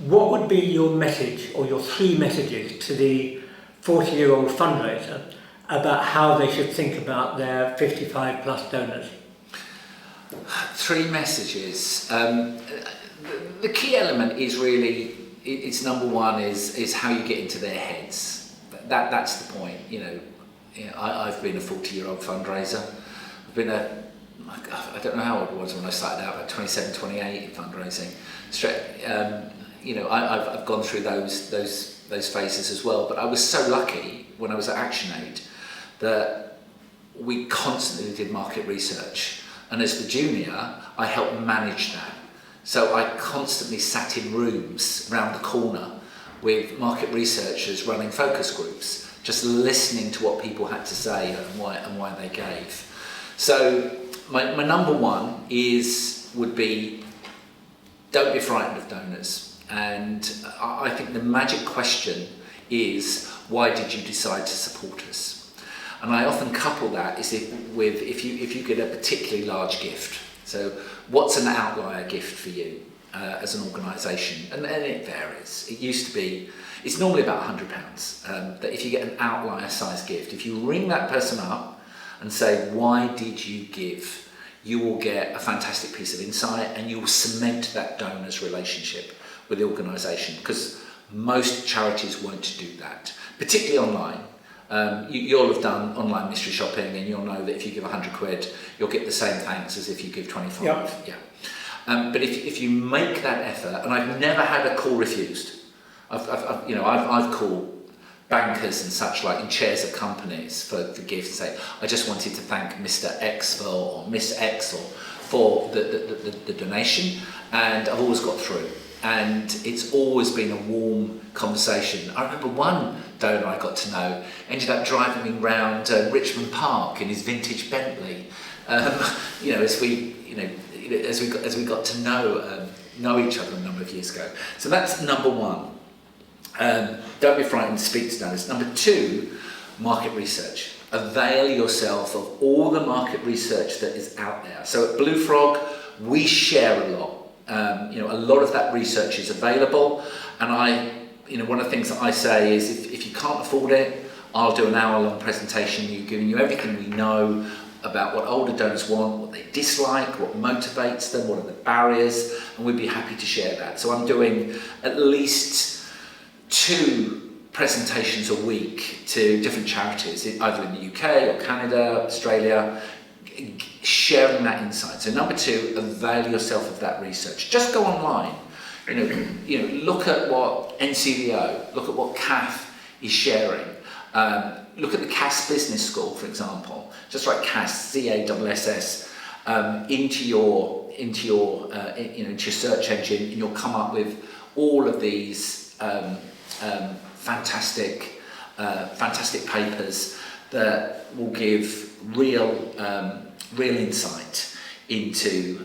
What would be your message or your three messages to the 40-year-old fundraiser about how they should think about their 55 plus donors? Three messages. The key element is really, it's number one is how you get into their heads. That's the point. I've been a 40-year-old fundraiser. I've been I don't know how old I was when I started out, about 27, 28 in fundraising. I've gone through those phases as well. But I was so lucky when I was at ActionAid that we constantly did market research, and as the junior, I helped manage that. So I constantly sat in rooms around the corner with market researchers running focus groups, just listening to what people had to say and why they gave. So my number one would be don't be frightened of donors. And I think the magic question is, why did you decide to support us? And I often couple that with if you get a particularly large gift. So what's an outlier gift for you as an organisation? And it varies. It used to be, it's normally about £100. That if you get an outlier size gift, if you ring that person up and say, why did you give? You will get a fantastic piece of insight and you will cement that donor's relationship with the organisation, because most charities won't do that, particularly online. You'll have done online mystery shopping, and you'll know that if you give 100 quid, you'll get the same thanks as if you give 25. Yep. Yeah. But if you make that effort, and I've never had a call refused. I've called bankers and such like in chairs of companies for gifts and say, I just wanted to thank Mr. X or Miss X for the donation, and I've always got through. And it's always been a warm conversation. I remember one donor I got to know ended up driving me round Richmond Park in his vintage Bentley. As we got to know each other a number of years ago. So that's number one. Don't be frightened to speak to donors. Number two, market research. Avail yourself of all the market research that is out there. So at Blue Frog, we share a lot. A lot of that research is available, and one of the things that I say is if you can't afford it, I'll do an hour-long presentation giving you everything we know about what older donors want, what they dislike, what motivates them, what are the barriers, and we'd be happy to share that. So I'm doing at least 2 presentations a week to different charities, either in the UK or Canada, Australia, sharing that insight. So number 2, avail yourself of that research. Just go online. Look at what NCDO, look at what CAF is sharing. Look at the CAS Business School, for example. Just write CAS, CASS, into your search engine, and you'll come up with all of these fantastic papers that will give real insight into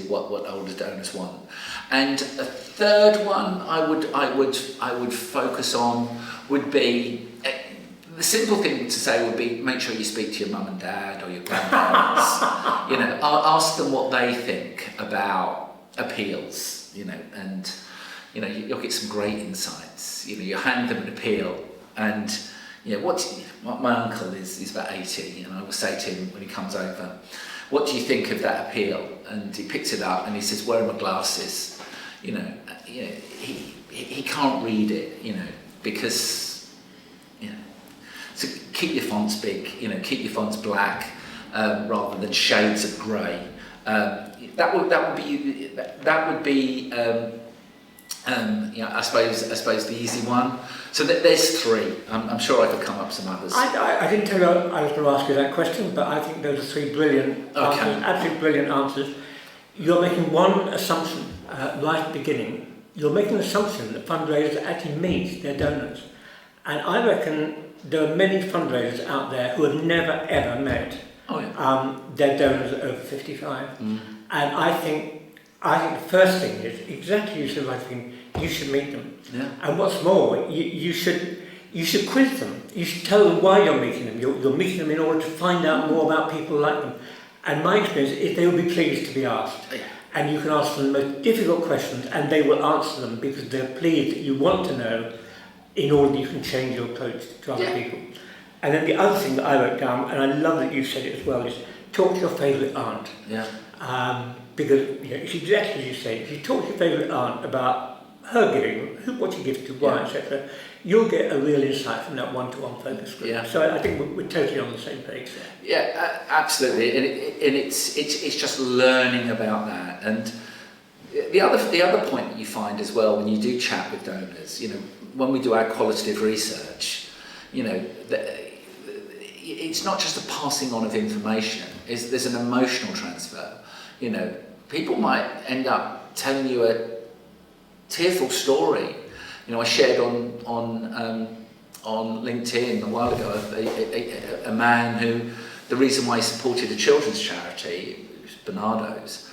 what older donors want. And a third one I would focus on would be, the simple thing to say would be, make sure you speak to your mum and dad or your grandparents. Ask them what they think about appeals. And you'll get some great insights. You hand them an appeal, and my uncle is about 80, and I will say to him when he comes over, what do you think of that appeal? And he picks it up and he says, where are my glasses? He can't read it, because, so keep your fonts big, keep your fonts black, rather than shades of grey. That would be I suppose the easy one. So there's 3. I'm sure I could come up with some others. I didn't tell you I was going to ask you that question, but I think those are 3 brilliant answers, absolutely brilliant answers. You're making one assumption right at the beginning. You're making an assumption that fundraisers actually meet their donors. And I reckon there are many fundraisers out there who have never ever met their donors over 55. And I think the first thing is exactly you said right thing. You should meet them. Yeah. And what's more, you should quiz them. You should tell them why you're meeting them. You're meeting them in order to find out more about people like them. And my experience is they will be pleased to be asked. Yeah. And you can ask them the most difficult questions and they will answer them because they're pleased that you want to know, in order that you can change your approach to other people. And then the other thing that I wrote down, and I love that you said it as well, is talk to your favourite aunt. Yeah. Because it's exactly as you say. If you talk to your favourite aunt about her giving, what she gives to, why, etc., you'll get a real insight from that one-to-one focus group. Yeah. So I think we're totally on the same page there. Yeah, absolutely. And it's just learning about that. And the other point that you find as well when you do chat with donors, when we do our qualitative research, it's not just a passing on of information. There's an emotional transfer. People might end up telling you a tearful story. I shared on LinkedIn a while ago a man who, the reason why he supported a children's charity, Bernardo's,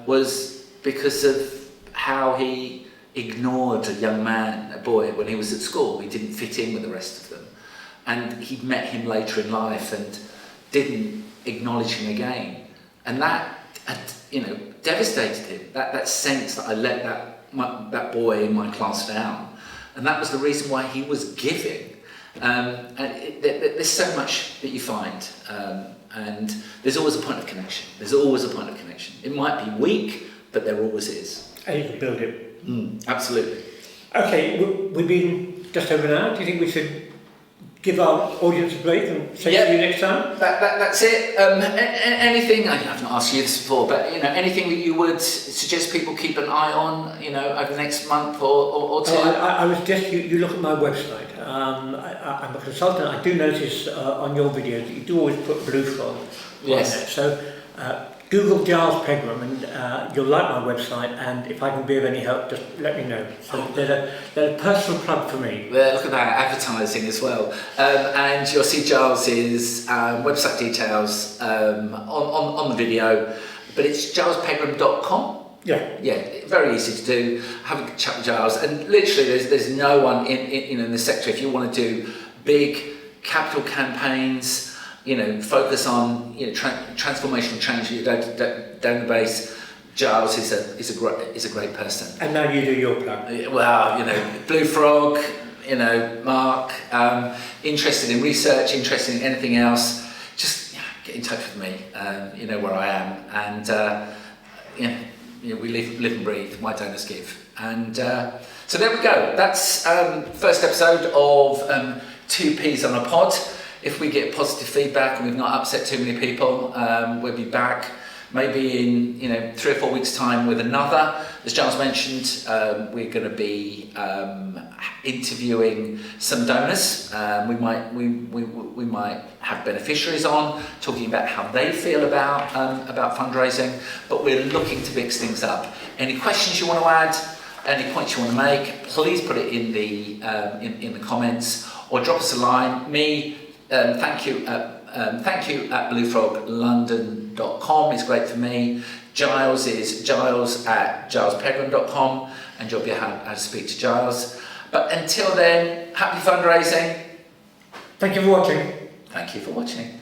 was because of how he ignored a young man, a boy, when he was at school. He didn't fit in with the rest of them. And he'd met him later in life and didn't acknowledge him again. And that, devastated him. That sense that I let that boy in my class down. And that was the reason why he was giving. There's so much that you find. And there's always a point of connection. It might be weak, but there always is. And you can build it. Absolutely. Okay, we've been just over an hour. Do you think we should give our audience a break and say see you next time? That's it. Anything, I've not asked you this before, but anything that you would suggest people keep an eye on, over the next month or two? I would suggest you look at my website. I'm a consultant. I do notice on your videos that you do always put Blue Frog on there. So Google Giles Pegram and you'll like my website, and if I can be of any help, just let me know. So there's a personal plug for me. Yeah, look at that, advertising as well. And you'll see Giles's website details on the video, but it's gilespegram.com. Yeah, very easy to do. Have a chat with Giles, and literally there's no one in the sector. If you want to do big capital campaigns, focus on transformational change at your donor base, Giles is a great person. And now you do your plug. Well, Blue Frog, Mark, interested in research, interested in anything else, just get in touch with me. You know where I am, and we live and breathe. Why donors give? And so there we go. That's first episode of 2 Ps on a Pod. If we get positive feedback and we've not upset too many people, we'll be back maybe in 3 or 4 weeks' time with another. As Giles mentioned, we're going to be interviewing some donors. We might have beneficiaries on, talking about how they feel about fundraising. But we're looking to mix things up. Any questions you want to add? Any points you want to make? Please put it in the comments, or drop us a line. Thank you at bluefroglondon.com. It's great for me. Giles is Giles at gilespegram.com, and you'll be able to speak to Giles. But until then, happy fundraising. Thank you for watching. Thank you for watching.